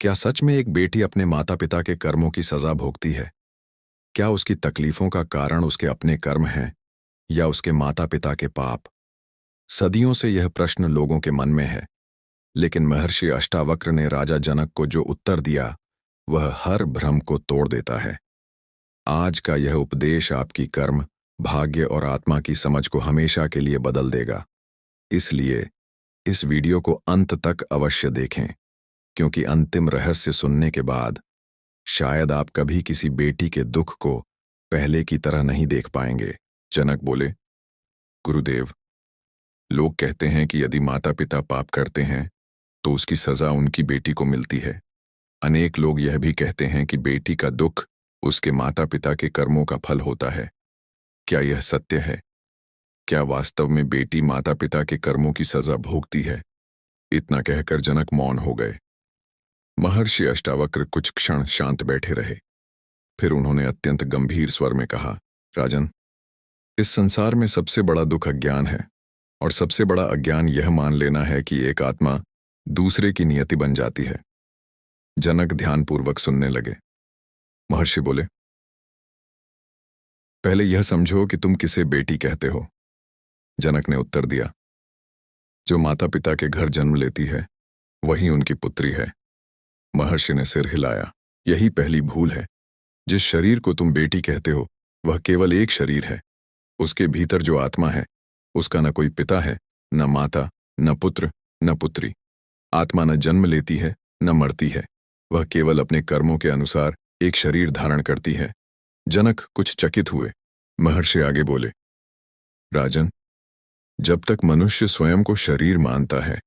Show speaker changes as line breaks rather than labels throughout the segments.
क्या सच में एक बेटी अपने माता पिता के कर्मों की सजा भोगती है? क्या उसकी तकलीफों का कारण उसके अपने कर्म हैं या उसके माता पिता के पाप? सदियों से यह प्रश्न लोगों के मन में है, लेकिन महर्षि अष्टावक्र ने राजा जनक को जो उत्तर दिया वह हर भ्रम को तोड़ देता है। आज का यह उपदेश आपकी कर्म, भाग्य और आत्मा की समझ को हमेशा के लिए बदल देगा। इसलिए इस वीडियो को अंत तक अवश्य देखें, क्योंकि अंतिम रहस्य सुनने के बाद शायद आप कभी किसी बेटी के दुख को पहले की तरह नहीं देख पाएंगे। जनक बोले, गुरुदेव, लोग कहते हैं कि यदि माता पिता पाप करते हैं तो उसकी सजा उनकी बेटी को मिलती है। अनेक लोग यह भी कहते हैं कि बेटी का दुख उसके माता पिता के कर्मों का फल होता है। क्या यह सत्य है? क्या वास्तव में बेटी माता पिता के कर्मों की सजा भोगती है? इतना कहकर जनक मौन हो गए। महर्षि अष्टावक्र कुछ क्षण शांत बैठे रहे। फिर उन्होंने अत्यंत गंभीर स्वर में कहा, राजन, इस संसार में सबसे बड़ा दुख अज्ञान है, और सबसे बड़ा अज्ञान यह मान लेना है कि एक आत्मा दूसरे की नियति बन जाती है। जनक ध्यानपूर्वक सुनने लगे। महर्षि बोले, पहले यह समझो कि तुम किसे बेटी कहते हो। जनक ने उत्तर दिया, जो माता पिता के घर जन्म लेती है वही उनकी पुत्री है। महर्षि ने सिर हिलाया, यही पहली भूल है। जिस शरीर को तुम बेटी कहते हो वह केवल एक शरीर है। उसके भीतर जो आत्मा है उसका न कोई पिता है, न माता, न पुत्र, न पुत्री। आत्मा न जन्म लेती है न मरती है, वह केवल अपने कर्मों के अनुसार एक शरीर धारण करती है। जनक कुछ चकित हुए। महर्षि आगे बोले, राजन, जब तक मनुष्य स्वयं को शरीर मानता है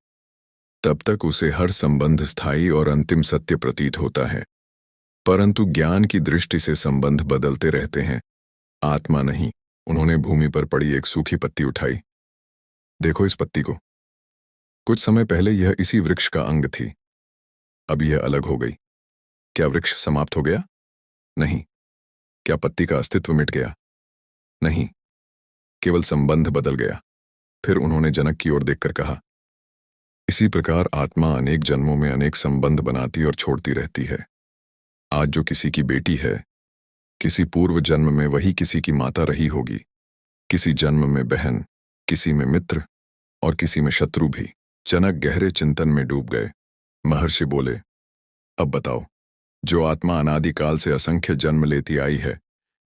तब तक उसे हर संबंध स्थायी और अंतिम सत्य प्रतीत होता है, परंतु ज्ञान की दृष्टि से संबंध बदलते रहते हैं, आत्मा नहीं। उन्होंने भूमि पर पड़ी एक सूखी पत्ती उठाई। देखो इस पत्ती को। कुछ समय पहले यह इसी वृक्ष का अंग थी, अब यह अलग हो गई। क्या वृक्ष समाप्त हो गया? नहीं। क्या पत्ती का अस्तित्व मिट गया? नहीं, केवल संबंध बदल गया। फिर उन्होंने जनक की ओर देखकर कहा, इसी प्रकार आत्मा अनेक जन्मों में अनेक संबंध बनाती और छोड़ती रहती है। आज जो किसी की बेटी है, किसी पूर्व जन्म में वही किसी की माता रही होगी, किसी जन्म में बहन, किसी में मित्र और किसी में शत्रु भी। जनक गहरे चिंतन में डूब गए। महर्षि बोले, अब बताओ, जो आत्मा अनादिकाल से असंख्य जन्म लेती आई है,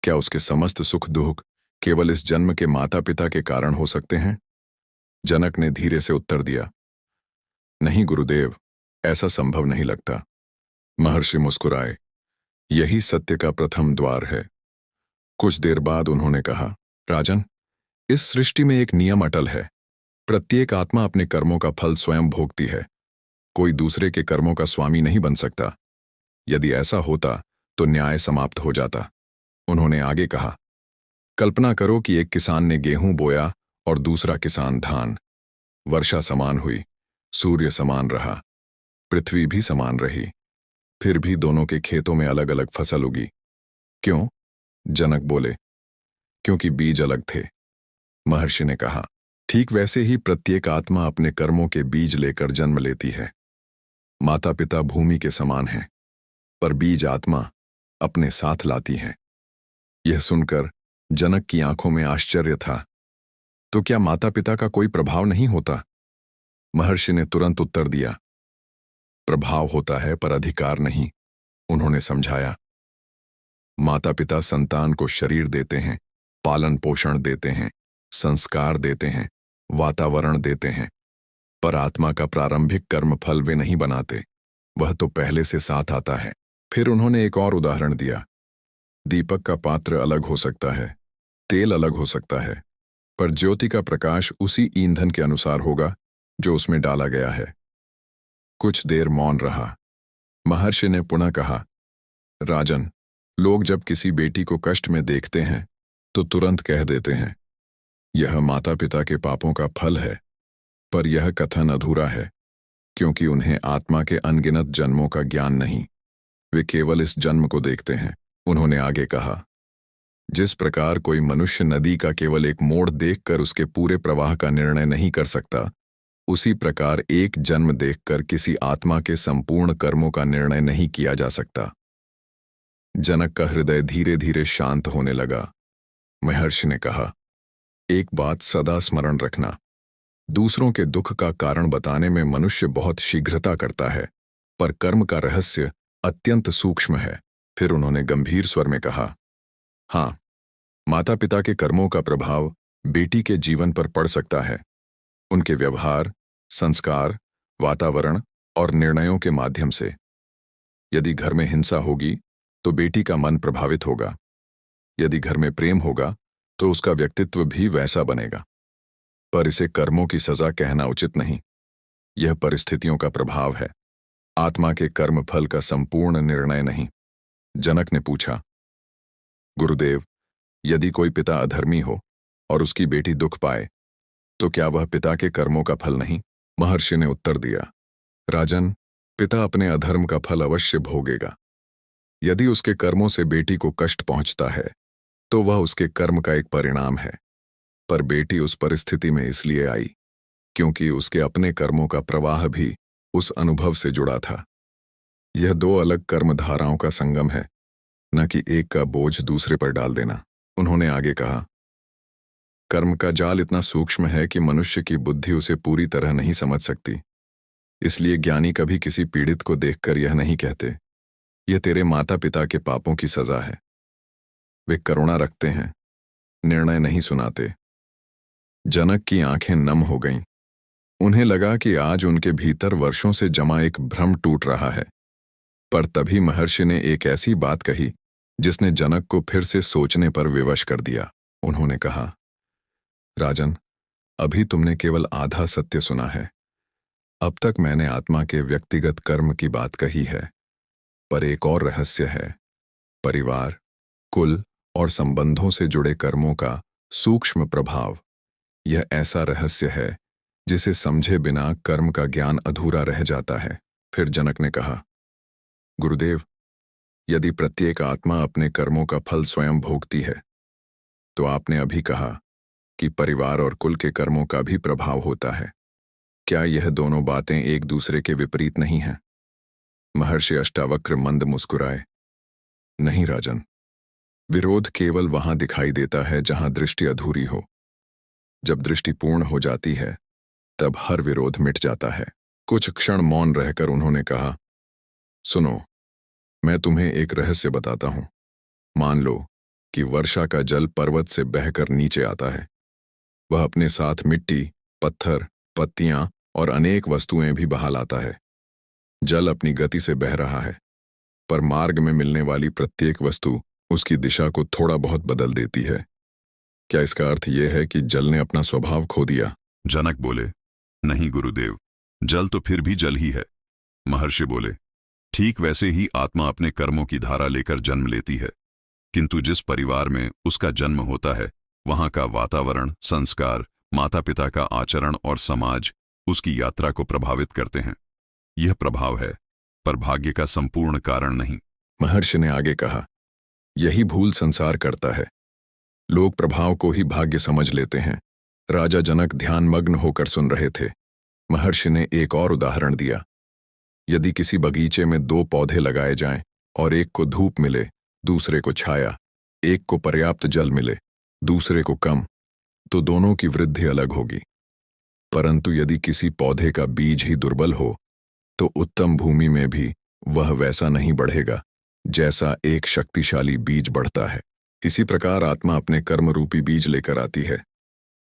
क्या उसके समस्त सुख दुख केवल इस जन्म के माता पिता के कारण हो सकते हैं? जनक ने धीरे से उत्तर दिया, नहीं गुरुदेव, ऐसा संभव नहीं लगता। महर्षि मुस्कुराए, यही सत्य का प्रथम द्वार है। कुछ देर बाद उन्होंने कहा, राजन, इस सृष्टि में एक नियम अटल है। प्रत्येक आत्मा अपने कर्मों का फल स्वयं भोगती है। कोई दूसरे के कर्मों का स्वामी नहीं बन सकता। यदि ऐसा होता तो न्याय समाप्त हो जाता। उन्होंने आगे कहा, कल्पना करो कि एक किसान ने गेहूं बोया और दूसरा किसान धान। वर्षा समान हुई, सूर्य समान रहा, पृथ्वी भी समान रही, फिर भी दोनों के खेतों में अलग अलग फसल उगी। क्यों? जनक बोले, क्योंकि बीज अलग थे। महर्षि ने कहा, ठीक वैसे ही प्रत्येक आत्मा अपने कर्मों के बीज लेकर जन्म लेती है। माता पिता भूमि के समान हैं, पर बीज आत्मा अपने साथ लाती है। यह सुनकर जनक की आंखों में आश्चर्य था। तो क्या माता पिता का कोई प्रभाव नहीं होता? महर्षि ने तुरंत उत्तर दिया, प्रभाव होता है पर अधिकार नहीं। उन्होंने समझाया, माता पिता संतान को शरीर देते हैं, पालन पोषण देते हैं, संस्कार देते हैं, वातावरण देते हैं, पर आत्मा का प्रारंभिक कर्म फल वे नहीं बनाते, वह तो पहले से साथ आता है। फिर उन्होंने एक और उदाहरण दिया, दीपक का पात्र अलग हो सकता है, तेल अलग हो सकता है, पर ज्योति का प्रकाश उसी ईंधन के अनुसार होगा जो उसमें डाला गया है। कुछ देर मौन रहा। महर्षि ने पुनः कहा, राजन, लोग जब किसी बेटी को कष्ट में देखते हैं तो तुरंत कह देते हैं, यह माता पिता के पापों का फल है, पर यह कथन अधूरा है, क्योंकि उन्हें आत्मा के अनगिनत जन्मों का ज्ञान नहीं। वे केवल इस जन्म को देखते हैं। उन्होंने आगे कहा, जिस प्रकार कोई मनुष्य नदी का केवल एक मोड़ देखकर उसके पूरे प्रवाह का निर्णय नहीं कर सकता, उसी प्रकार एक जन्म देखकर किसी आत्मा के संपूर्ण कर्मों का निर्णय नहीं किया जा सकता। जनक का हृदय धीरे धीरे शांत होने लगा। महर्षि ने कहा, एक बात सदा स्मरण रखना, दूसरों के दुख का कारण बताने में मनुष्य बहुत शीघ्रता करता है, पर कर्म का रहस्य अत्यंत सूक्ष्म है। फिर उन्होंने गंभीर स्वर में कहा, हाँ, माता पिता के कर्मों का प्रभाव बेटी के जीवन पर पड़ सकता है। उनके व्यवहार, संस्कार, वातावरण और निर्णयों के माध्यम से। यदि घर में हिंसा होगी तो बेटी का मन प्रभावित होगा। यदि घर में प्रेम होगा तो उसका व्यक्तित्व भी वैसा बनेगा। पर इसे कर्मों की सजा कहना उचित नहीं। यह परिस्थितियों का प्रभाव है, आत्मा के कर्म फल का संपूर्ण निर्णय नहीं। जनक ने पूछा, गुरुदेव, यदि कोई पिता अधर्मी हो और उसकी बेटी दुख पाए तो क्या वह पिता के कर्मों का फल नहीं? महर्षि ने उत्तर दिया, राजन, पिता अपने अधर्म का फल अवश्य भोगेगा। यदि उसके कर्मों से बेटी को कष्ट पहुंचता है तो वह उसके कर्म का एक परिणाम है। पर बेटी उस परिस्थिति में इसलिए आई क्योंकि उसके अपने कर्मों का प्रवाह भी उस अनुभव से जुड़ा था। यह दो अलग कर्म धाराओं का संगम है, न कि एक का बोझ दूसरे पर डाल देना। उन्होंने आगे कहा, कर्म का जाल इतना सूक्ष्म है कि मनुष्य की बुद्धि उसे पूरी तरह नहीं समझ सकती। इसलिए ज्ञानी कभी किसी पीड़ित को देखकर यह नहीं कहते, यह तेरे माता पिता के पापों की सजा है। वे करुणा रखते हैं, निर्णय नहीं सुनाते। जनक की आंखें नम हो गईं। उन्हें लगा कि आज उनके भीतर वर्षों से जमा एक भ्रम टूट रहा है। पर तभी महर्षि ने एक ऐसी बात कही जिसने जनक को फिर से सोचने पर विवश कर दिया। उन्होंने कहा, राजन, अभी तुमने केवल आधा सत्य सुना है। अब तक मैंने आत्मा के व्यक्तिगत कर्म की बात कही है, पर एक और रहस्य है, परिवार, कुल और संबंधों से जुड़े कर्मों का सूक्ष्म प्रभाव। यह ऐसा रहस्य है जिसे समझे बिना कर्म का ज्ञान अधूरा रह जाता है। फिर जनक ने कहा, गुरुदेव, यदि प्रत्येक आत्मा अपने कर्मों का फल स्वयं भोगती है तो आपने अभी कहा कि परिवार और कुल के कर्मों का भी प्रभाव होता है। क्या यह दोनों बातें एक दूसरे के विपरीत नहीं हैं? महर्षि अष्टावक्र मंद मुस्कुराए, नहीं राजन, विरोध केवल वहां दिखाई देता है जहां दृष्टि अधूरी हो। जब दृष्टि पूर्ण हो जाती है तब हर विरोध मिट जाता है। कुछ क्षण मौन रहकर उन्होंने कहा, सुनो, मैं तुम्हें एक रहस्य बताता हूं। मान लो कि वर्षा का जल पर्वत से बहकर नीचे आता है। वह अपने साथ मिट्टी, पत्थर, पत्तियां और अनेक वस्तुएं भी बहा लाता है। जल अपनी गति से बह रहा है, पर मार्ग में मिलने वाली प्रत्येक वस्तु उसकी दिशा को थोड़ा बहुत बदल देती है। क्या इसका अर्थ यह है कि जल ने अपना स्वभाव खो दिया?
जनक बोले, नहीं गुरुदेव, जल तो फिर भी जल ही है। महर्षि बोले, ठीक वैसे ही आत्मा अपने कर्मों की धारा लेकर जन्म लेती है, किंतु जिस परिवार में उसका जन्म होता है वहां का वातावरण, संस्कार, माता पिता का आचरण और समाज उसकी यात्रा को प्रभावित करते हैं। यह प्रभाव है, पर भाग्य का संपूर्ण कारण नहीं।
महर्षि ने आगे कहा, यही भूल संसार करता है। लोग प्रभाव को ही भाग्य समझ लेते हैं। राजा जनक ध्यानमग्न होकर सुन रहे थे। महर्षि ने एक और उदाहरण दिया। यदि किसी बगीचे में दो पौधे लगाए जाएं और एक को धूप मिले, दूसरे को छाया, एक को पर्याप्त जल मिले, दूसरे को कम, तो दोनों की वृद्धि अलग होगी। परंतु यदि किसी पौधे का बीज ही दुर्बल हो तो उत्तम भूमि में भी वह वैसा नहीं बढ़ेगा जैसा एक शक्तिशाली बीज बढ़ता है। इसी प्रकार आत्मा अपने कर्म रूपी बीज लेकर आती है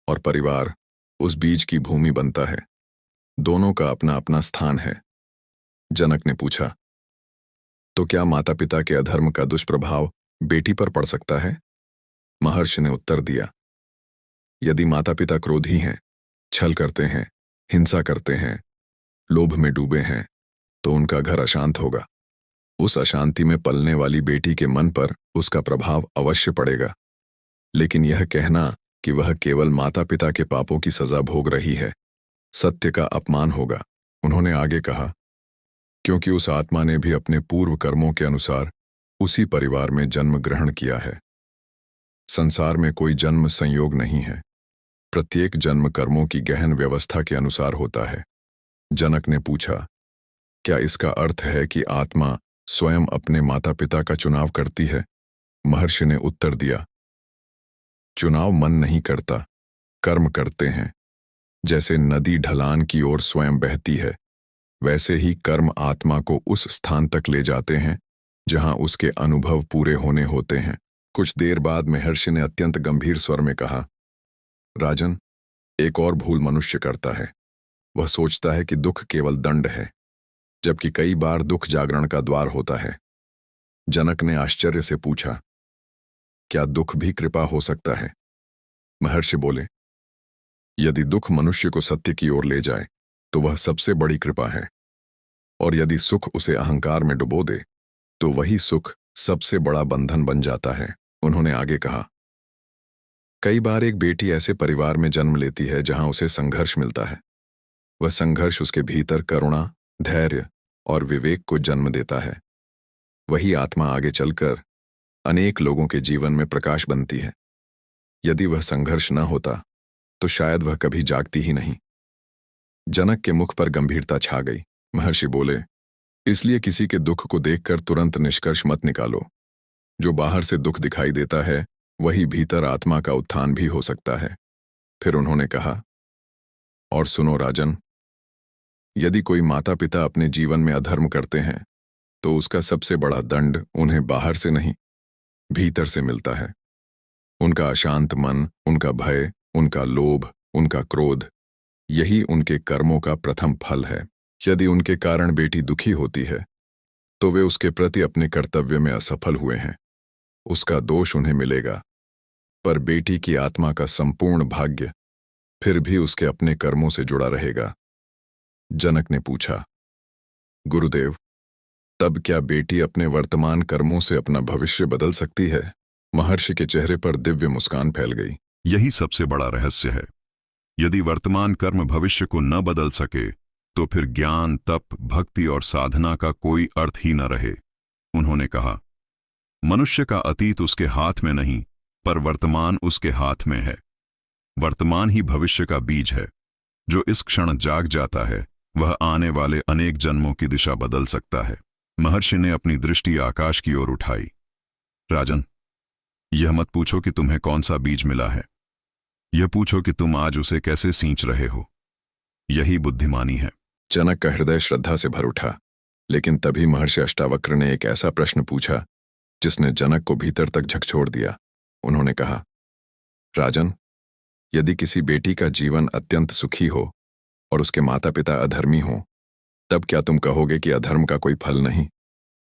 और परिवार उस बीज की भूमि बनता है। दोनों का अपना अपना स्थान है। जनक ने पूछा, तो क्या माता पिता के अधर्म का दुष्प्रभाव बेटी पर पड़ सकता है? महर्षि ने उत्तर दिया, यदि माता पिता क्रोधी हैं, छल करते हैं, हिंसा करते हैं, लोभ में डूबे हैं, तो उनका घर अशांत होगा। उस अशांति में पलने वाली बेटी के मन पर उसका प्रभाव अवश्य पड़ेगा। लेकिन यह कहना कि वह केवल माता पिता के पापों की सजा भोग रही है, सत्य का अपमान होगा। उन्होंने आगे कहा, क्योंकि उस आत्मा ने भी अपने पूर्व कर्मों के अनुसार उसी परिवार में जन्म ग्रहण किया है। संसार में कोई जन्म संयोग नहीं है। प्रत्येक जन्म कर्मों की गहन व्यवस्था के अनुसार होता है। जनक ने पूछा, क्या इसका अर्थ है कि आत्मा स्वयं अपने माता पिता का चुनाव करती है? महर्षि ने उत्तर दिया, चुनाव मन नहीं करता, कर्म करते हैं। जैसे नदी ढलान की ओर स्वयं बहती है, वैसे ही कर्म आत्मा को उस स्थान तक ले जाते हैं जहां उसके अनुभव पूरे होने होते हैं। कुछ देर बाद महर्षि ने अत्यंत गंभीर स्वर में कहा, राजन, एक और भूल मनुष्य करता है। वह सोचता है कि दुख केवल दंड है, जबकि कई बार दुख जागरण का द्वार होता है। जनक ने आश्चर्य से पूछा, क्या दुख भी कृपा हो सकता है? महर्षि बोले, यदि दुख मनुष्य को सत्य की ओर ले जाए तो वह सबसे बड़ी कृपा है, और यदि सुख उसे अहंकार में डुबो दे तो वही सुख सबसे बड़ा बंधन बन जाता है। उन्होंने आगे कहा, कई बार एक बेटी ऐसे परिवार में जन्म लेती है जहां उसे संघर्ष मिलता है। वह संघर्ष उसके भीतर करुणा, धैर्य और विवेक को जन्म देता है। वही आत्मा आगे चलकर अनेक लोगों के जीवन में प्रकाश बनती है। यदि वह संघर्ष न होता तो शायद वह कभी जागती ही नहीं। जनक के मुख पर गंभीरता छा गई। महर्षि बोले, इसलिए किसी के दुख को देखकर तुरंत निष्कर्ष मत निकालो। जो बाहर से दुख दिखाई देता है वही भीतर आत्मा का उत्थान भी हो सकता है। फिर उन्होंने कहा, और सुनो राजन, यदि कोई माता पिता अपने जीवन में अधर्म करते हैं तो उसका सबसे बड़ा दंड उन्हें बाहर से नहीं, भीतर से मिलता है। उनका अशांत मन, उनका भय, उनका लोभ, उनका क्रोध, यही उनके कर्मों का प्रथम फल है। यदि उनके कारण बेटी दुखी होती है तो वे उसके प्रति अपने कर्तव्य में असफल हुए हैं, उसका दोष उन्हें मिलेगा। पर बेटी की आत्मा का संपूर्ण भाग्य फिर भी उसके अपने कर्मों से जुड़ा रहेगा। जनक ने पूछा, गुरुदेव, तब क्या बेटी अपने वर्तमान कर्मों से अपना भविष्य बदल सकती है? महर्षि के चेहरे पर दिव्य मुस्कान फैल गई।
यही सबसे बड़ा रहस्य है। यदि वर्तमान कर्म भविष्य को न बदल सके तो फिर ज्ञान, तप, भक्ति और साधना का कोई अर्थ ही न रहे। उन्होंने कहा, मनुष्य का अतीत उसके हाथ में नहीं, पर वर्तमान उसके हाथ में है। वर्तमान ही भविष्य का बीज है। जो इस क्षण जाग जाता है वह आने वाले अनेक जन्मों की दिशा बदल सकता है। महर्षि ने अपनी दृष्टि आकाश की ओर उठाई। राजन, यह मत पूछो कि तुम्हें कौन सा बीज मिला है, यह पूछो कि तुम आज उसे कैसे सींच रहे हो। यही बुद्धिमानी है।
जनक का हृदय श्रद्धा से भर उठा, लेकिन तभी महर्षि अष्टावक्र ने एक ऐसा प्रश्न पूछा जिसने जनक को भीतर तक झकझोर दिया। उन्होंने कहा, राजन, यदि किसी बेटी का जीवन अत्यंत सुखी हो और उसके माता पिता अधर्मी हों, तब क्या तुम कहोगे कि अधर्म का कोई फल नहीं?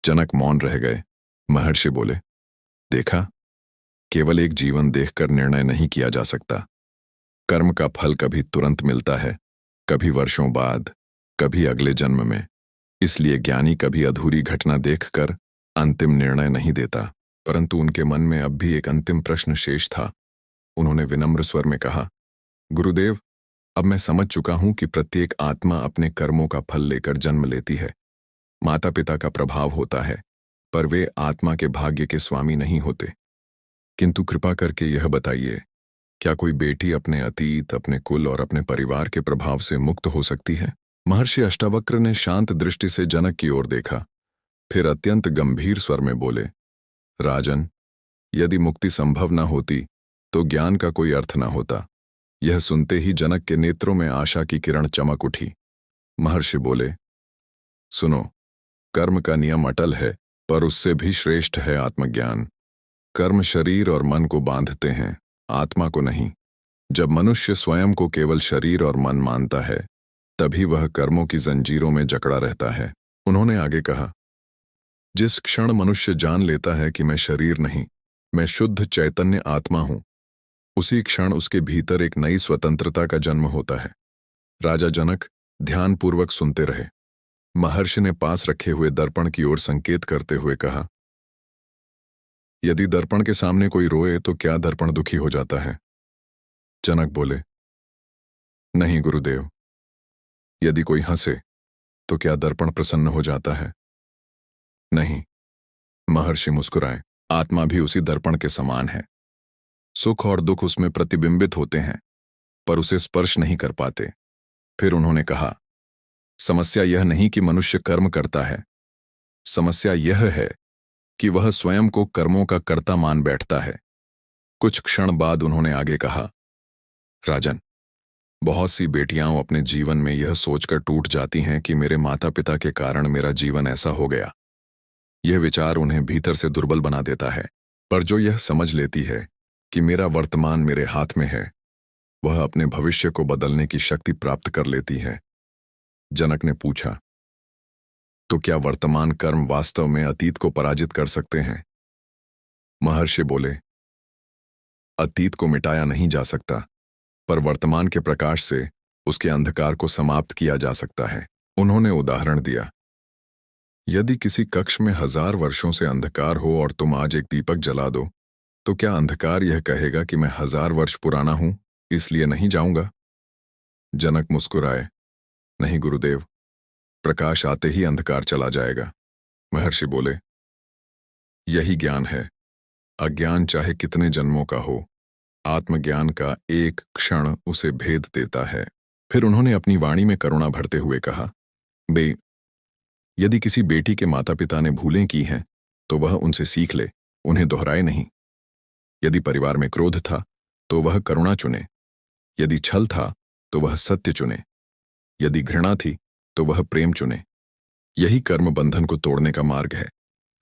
जनक मौन रह गए। महर्षि बोले, देखा, केवल एक जीवन देखकर निर्णय नहीं किया जा सकता। कर्म का फल कभी तुरंत मिलता है, कभी वर्षों बाद, कभी अगले जन्म में। इसलिए ज्ञानी कभी अधूरी घटना देखकर अंतिम निर्णय नहीं देता। परंतु उनके मन में अब भी एक अंतिम प्रश्न शेष था। उन्होंने विनम्र स्वर में कहा, गुरुदेव, अब मैं समझ चुका हूं कि प्रत्येक आत्मा अपने कर्मों का फल लेकर जन्म लेती है। माता पिता का प्रभाव होता है, पर वे आत्मा के भाग्य के स्वामी नहीं होते। किंतु कृपा करके यह बताइए, क्या कोई बेटी अपने अतीत, अपने कुल और अपने परिवार के प्रभाव से मुक्त हो सकती है? महर्षि अष्टावक्र ने शांत दृष्टि से जनक की ओर देखा, फिर अत्यंत गंभीर स्वर में बोले, राजन, यदि मुक्ति संभव न होती तो ज्ञान का कोई अर्थ न होता। यह सुनते ही जनक के नेत्रों में आशा की किरण चमक उठी। महर्षि बोले, सुनो, कर्म का नियम अटल है, पर उससे भी श्रेष्ठ है आत्मज्ञान। कर्म शरीर और मन को बांधते हैं, आत्मा को नहीं। जब मनुष्य स्वयं को केवल शरीर और मन मानता है, तभी वह कर्मों की जंजीरों में जकड़ा रहता है। उन्होंने आगे कहा, जिस क्षण मनुष्य जान लेता है कि मैं शरीर नहीं, मैं शुद्ध चैतन्य आत्मा हूं, उसी क्षण उसके भीतर एक नई स्वतंत्रता का जन्म होता है। राजा जनक ध्यानपूर्वक सुनते रहे। महर्षि ने पास रखे हुए दर्पण की ओर संकेत करते हुए कहा, यदि दर्पण के सामने कोई रोए तो क्या दर्पण दुखी हो जाता है? जनक बोले, नहीं गुरुदेव। यदि कोई हंसे तो क्या दर्पण प्रसन्न हो जाता है? नहीं। महर्षि मुस्कुराए, आत्मा भी उसी दर्पण के समान है। सुख और दुख उसमें प्रतिबिंबित होते हैं, पर उसे स्पर्श नहीं कर पाते। फिर उन्होंने कहा, समस्या यह नहीं कि मनुष्य कर्म करता है, समस्या यह है कि वह स्वयं को कर्मों का कर्ता मान बैठता है। कुछ क्षण बाद उन्होंने आगे कहा, राजन, बहुत सी बेटियां अपने जीवन में यह सोचकर टूट जाती हैं कि मेरे माता पिता के कारण मेरा जीवन ऐसा हो गया। यह विचार उन्हें भीतर से दुर्बल बना देता है, पर जो यह समझ लेती है कि मेरा वर्तमान मेरे हाथ में है, वह अपने भविष्य को बदलने की शक्ति प्राप्त कर लेती है। जनक ने पूछा, तो क्या वर्तमान कर्म वास्तव में अतीत को पराजित कर सकते हैं? महर्षि बोले, अतीत को मिटाया नहीं जा सकता, पर वर्तमान के प्रकाश से उसके अंधकार को समाप्त किया जा सकता है। उन्होंने उदाहरण दिया, यदि किसी कक्ष में 1000 वर्षों से अंधकार हो और तुम आज एक दीपक जला दो, तो क्या अंधकार यह कहेगा कि मैं 1000 वर्ष पुराना हूं, इसलिए नहीं जाऊंगा? जनक मुस्कुराए, नहीं गुरुदेव, प्रकाश आते ही अंधकार चला जाएगा। महर्षि बोले, यही ज्ञान है। अज्ञान चाहे कितने जन्मों का हो, आत्मज्ञान का एक क्षण उसे भेद देता है। फिर उन्होंने अपनी वाणी में करुणा भरते हुए कहा, बे, यदि किसी बेटी के माता पिता ने भूलें की हैं, तो वह उनसे सीख ले, उन्हें दोहराए नहीं। यदि परिवार में क्रोध था, तो वह करुणा चुने। यदि छल था, तो वह सत्य चुने। यदि घृणा थी, तो वह प्रेम चुने। यही कर्म बंधन को तोड़ने का मार्ग है।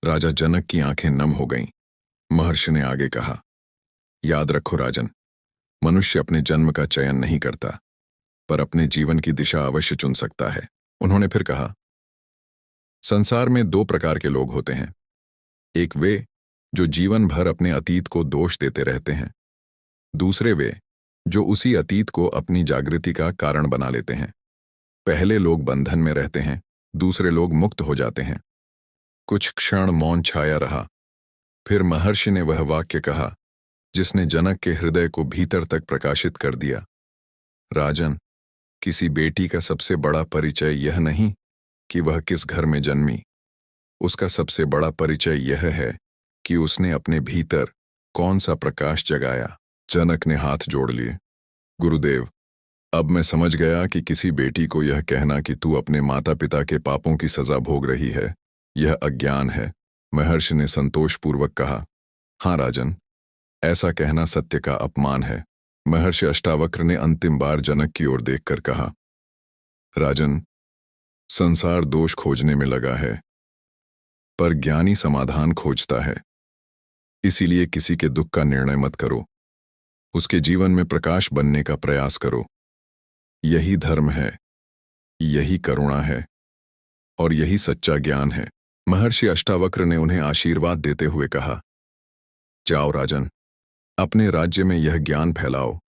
राजा जनक की आंखें नम हो गईं। महर्षि ने आगे कहा, याद रखो राजन, मनुष्य अपने जन्म का चयन नहीं करता, पर अपने जीवन की दिशा अवश्य चुन सकता है। उन्होंने फिर कहा, संसार में 2 प्रकार के लोग होते हैं। एक वे जो जीवन भर अपने अतीत को दोष देते रहते हैं, दूसरे वे जो उसी अतीत को अपनी जागृति का कारण बना लेते हैं। पहले लोग बंधन में रहते हैं, दूसरे लोग मुक्त हो जाते हैं। कुछ क्षण मौन छाया रहा। फिर महर्षि ने वह वाक्य कहा जिसने जनक के हृदय को भीतर तक प्रकाशित कर दिया, राजन, किसी बेटी का सबसे बड़ा परिचय यह नहीं कि वह किस घर में जन्मी, उसका सबसे बड़ा परिचय यह है कि उसने अपने भीतर कौन सा प्रकाश जगाया। जनक ने हाथ जोड़ लिए, गुरुदेव, अब मैं समझ गया कि किसी बेटी को यह कहना कि तू अपने माता पिता के पापों की सजा भोग रही है, यह अज्ञान है। महर्षि ने संतोषपूर्वक कहा, हाँ राजन, ऐसा कहना सत्य का अपमान है। महर्षि अष्टावक्र ने अंतिम बार जनक की ओर देखकर कहा, राजन, संसार दोष खोजने में लगा है, पर ज्ञानी समाधान खोजता है। इसीलिए किसी के दुख का निर्णय मत करो, उसके जीवन में प्रकाश बनने का प्रयास करो। यही धर्म है, यही करुणा है और यही सच्चा ज्ञान है। महर्षि अष्टावक्र ने उन्हें आशीर्वाद देते हुए कहा, जाओ राजन, अपने राज्य में यह ज्ञान फैलाओ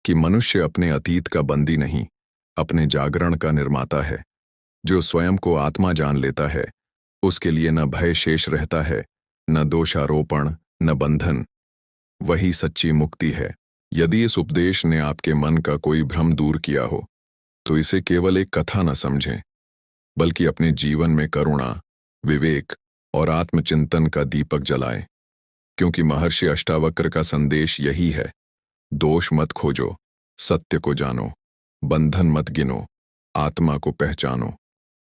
कि मनुष्य अपने अतीत का बंदी नहीं, अपने जागरण का निर्माता है। जो स्वयं को आत्मा जान लेता है, उसके लिए न भय शेष रहता है, न दोषारोपण, न बंधन। वही सच्ची मुक्ति है। यदि इस उपदेश ने आपके मन का कोई भ्रम दूर किया हो, तो इसे केवल एक कथा न समझें, बल्कि अपने जीवन में करुणा, विवेक और आत्मचिंतन का दीपक जलाएं। क्योंकि महर्षि अष्टावक्र का संदेश यही है, दोष मत खोजो, सत्य को जानो, बंधन मत गिनो, आत्मा को पहचानो।